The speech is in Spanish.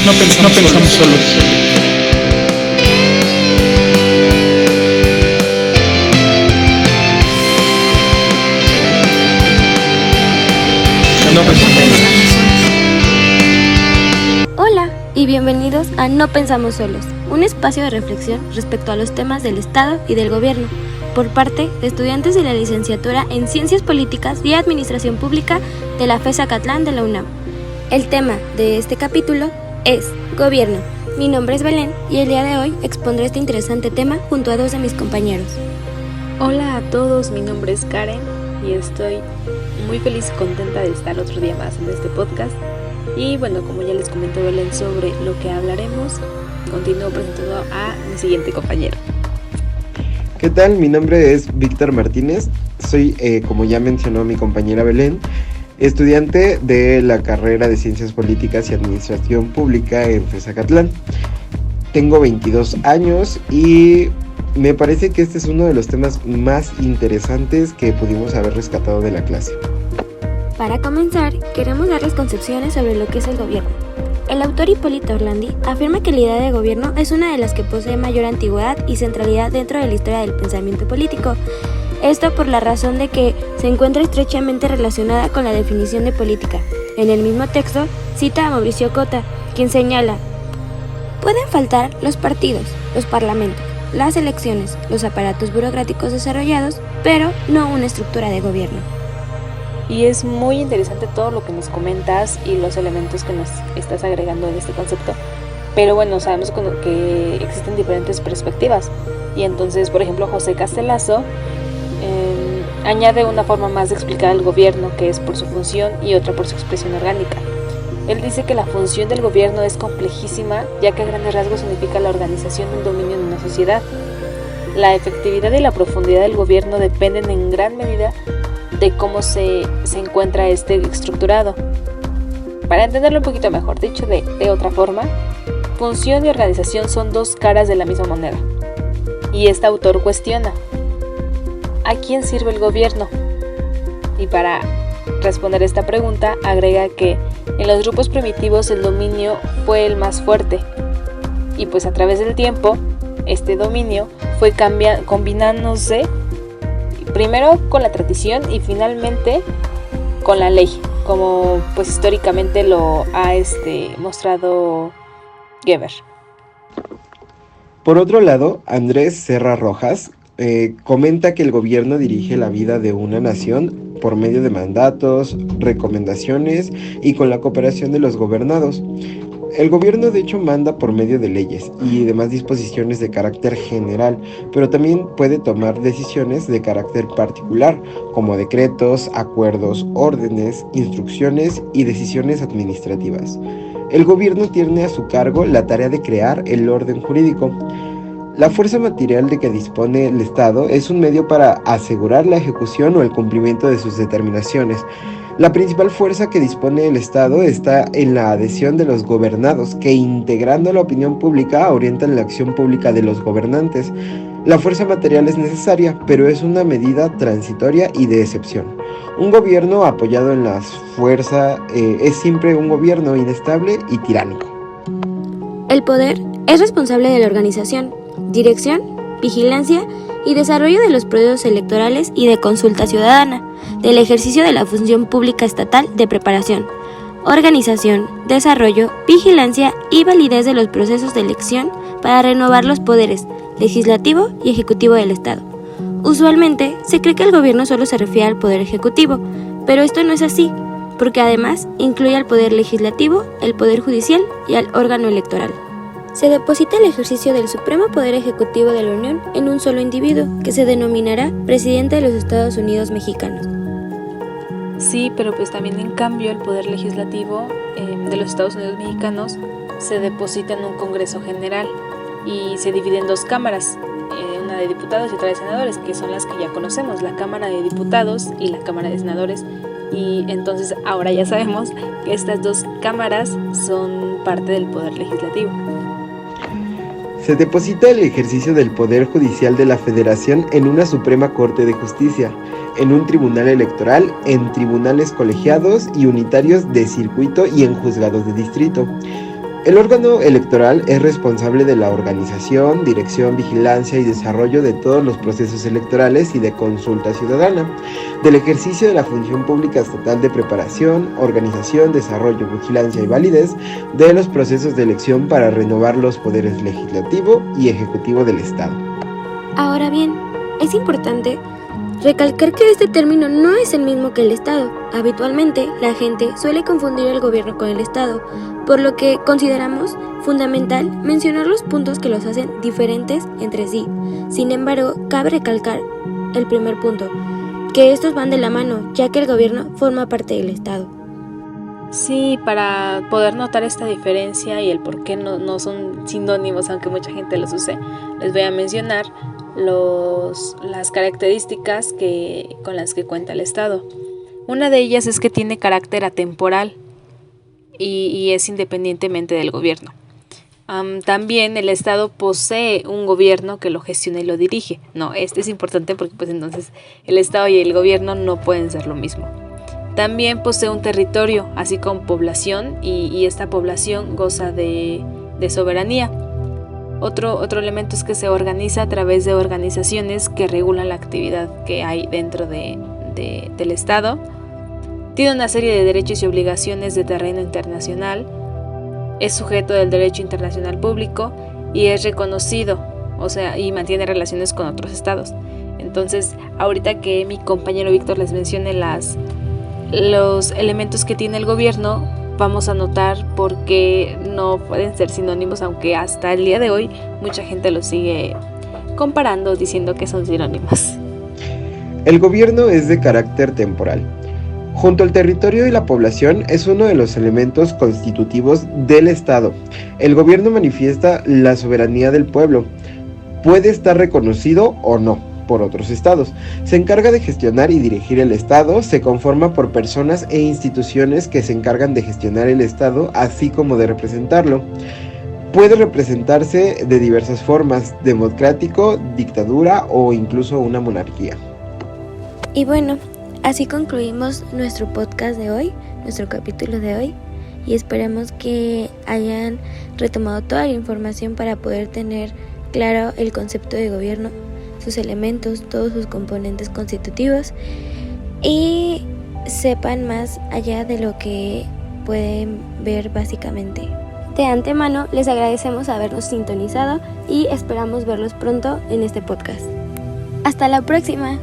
No pensamos solos. No pensamos solos. Hola y bienvenidos a No Pensamos Solos, un espacio de reflexión respecto a los temas del Estado y del Gobierno, por parte de estudiantes de la licenciatura en Ciencias Políticas y Administración Pública de la FES Acatlán de la UNAM. El tema de este capítulo es Gobierno. Mi nombre es Belén y el día de hoy expondré este interesante tema junto a dos de mis compañeros. Hola a todos, mi nombre es Karen y estoy muy feliz y contenta de estar otro día más en este podcast. Y bueno, como ya les comentó Belén sobre lo que hablaremos, continúo presentando a mi siguiente compañero. ¿Qué tal? Mi nombre es Víctor Martínez, soy, como ya mencionó mi compañera Belén, estudiante de la carrera de Ciencias Políticas y Administración Pública en FES Acatlán. Tengo 22 años y me parece que este es uno de los temas más interesantes que pudimos haber rescatado de la clase. Para comenzar, queremos darles concepciones sobre lo que es el gobierno. El autor Hipólito Orlandi afirma que la idea de gobierno es una de las que posee mayor antigüedad y centralidad dentro de la historia del pensamiento político. Esto por la razón de que se encuentra estrechamente relacionada con la definición de política. En el mismo texto cita a Mauricio Cota, quien señala: pueden faltar los partidos, los parlamentos, las elecciones, los aparatos burocráticos desarrollados, pero no una estructura de gobierno. Y es muy interesante todo lo que nos comentas y los elementos que nos estás agregando en este concepto. Pero bueno, sabemos que existen diferentes perspectivas. Y entonces, por ejemplo, José Castelazo añade una forma más de explicar el gobierno, que es por su función y otra por su expresión orgánica. Él dice que la función del gobierno es complejísima, ya que a grandes rasgos significa la organización del dominio de una sociedad. La efectividad y la profundidad del gobierno dependen en gran medida de cómo se encuentra estructurado. Para entenderlo un poquito mejor, dicho de otra forma, función y organización son dos caras de la misma moneda. Y este autor cuestiona: ¿a quién sirve el gobierno? Y para responder esta pregunta, agrega que en los grupos primitivos el dominio fue el más fuerte. Y pues a través del tiempo, este dominio fue combinándose primero con la tradición y finalmente con la ley, como pues históricamente lo ha mostrado Geber. Por otro lado, Andrés Serra Rojas comenta que el gobierno dirige la vida de una nación por medio de mandatos, recomendaciones y con la cooperación de los gobernados. El gobierno de hecho manda por medio de leyes y demás disposiciones de carácter general, pero también puede tomar decisiones de carácter particular, como decretos, acuerdos, órdenes, instrucciones y decisiones administrativas. El gobierno tiene a su cargo la tarea de crear el orden jurídico. La fuerza material de que dispone el Estado es un medio para asegurar la ejecución o el cumplimiento de sus determinaciones. La principal fuerza que dispone el Estado está en la adhesión de los gobernados, que integrando la opinión pública orientan la acción pública de los gobernantes. La fuerza material es necesaria, pero es una medida transitoria y de excepción. Un gobierno apoyado en la fuerza es siempre un gobierno inestable y tiránico. El poder es responsable de la organización, dirección, vigilancia y desarrollo de los procesos electorales y de consulta ciudadana, del ejercicio de la función pública estatal de preparación, organización, desarrollo, vigilancia y validez de los procesos de elección para renovar los poderes legislativo y ejecutivo del Estado. Usualmente se cree que el gobierno solo se refiere al poder ejecutivo, pero esto no es así, porque además incluye al poder legislativo, el poder judicial y al órgano electoral. Se deposita el ejercicio del supremo poder ejecutivo de la Unión en un solo individuo, que se denominará presidente de los Estados Unidos mexicanos. Sí, pero pues también en cambio el poder legislativo de los Estados Unidos mexicanos se deposita en un Congreso General y se divide en dos cámaras, una de diputados y otra de senadores, que son las que ya conocemos, la Cámara de Diputados y la Cámara de Senadores. Y entonces ahora ya sabemos que estas dos cámaras son parte del poder legislativo. Se deposita el ejercicio del Poder Judicial de la Federación en una Suprema Corte de Justicia, en un tribunal electoral, en tribunales colegiados y unitarios de circuito y en juzgados de distrito. El órgano electoral es responsable de la organización, dirección, vigilancia y desarrollo de todos los procesos electorales y de consulta ciudadana, del ejercicio de la función pública estatal de preparación, organización, desarrollo, vigilancia y validez de los procesos de elección para renovar los poderes legislativo y ejecutivo del Estado. Ahora bien, es importante recalcar que este término no es el mismo que el Estado. Habitualmente, la gente suele confundir el gobierno con el Estado, por lo que consideramos fundamental mencionar los puntos que los hacen diferentes entre sí. Sin embargo, cabe recalcar el primer punto, que estos van de la mano, ya que el gobierno forma parte del Estado. Sí, para poder notar esta diferencia y el por qué no son sinónimos, aunque mucha gente los use, les voy a mencionar las características con las que cuenta el Estado. Una de ellas es que tiene carácter atemporal y es independientemente del gobierno. También el Estado posee un gobierno que lo gestiona y lo dirige. No, este es importante porque pues entonces el Estado y el gobierno no pueden ser lo mismo. También posee un territorio, así como población, y esta población goza de soberanía. Otro elemento es que se organiza a través de organizaciones que regulan la actividad que hay dentro del Estado. Tiene una serie de derechos y obligaciones de terreno internacional. Es sujeto del derecho internacional público y es reconocido, y mantiene relaciones con otros estados. Entonces, ahorita que mi compañero Víctor les mencione los elementos que tiene el gobierno, vamos a notar por qué no pueden ser sinónimos, aunque hasta el día de hoy mucha gente los sigue comparando, diciendo que son sinónimos. El gobierno es de carácter temporal. Junto al territorio y la población es uno de los elementos constitutivos del Estado. El gobierno manifiesta la soberanía del pueblo. Puede estar reconocido o no por otros estados. Se encarga de gestionar y dirigir el Estado, se conforma por personas e instituciones que se encargan de gestionar el Estado, así como de representarlo. Puede representarse de diversas formas, democrático, dictadura o incluso una monarquía. Y bueno, así concluimos nuestro podcast de hoy, nuestro capítulo de hoy, y esperamos que hayan retomado toda la información para poder tener claro el concepto de gobierno, sus elementos, todos sus componentes constitutivos y sepan más allá de lo que pueden ver básicamente. De antemano les agradecemos habernos sintonizado y esperamos verlos pronto en este podcast. Hasta la próxima.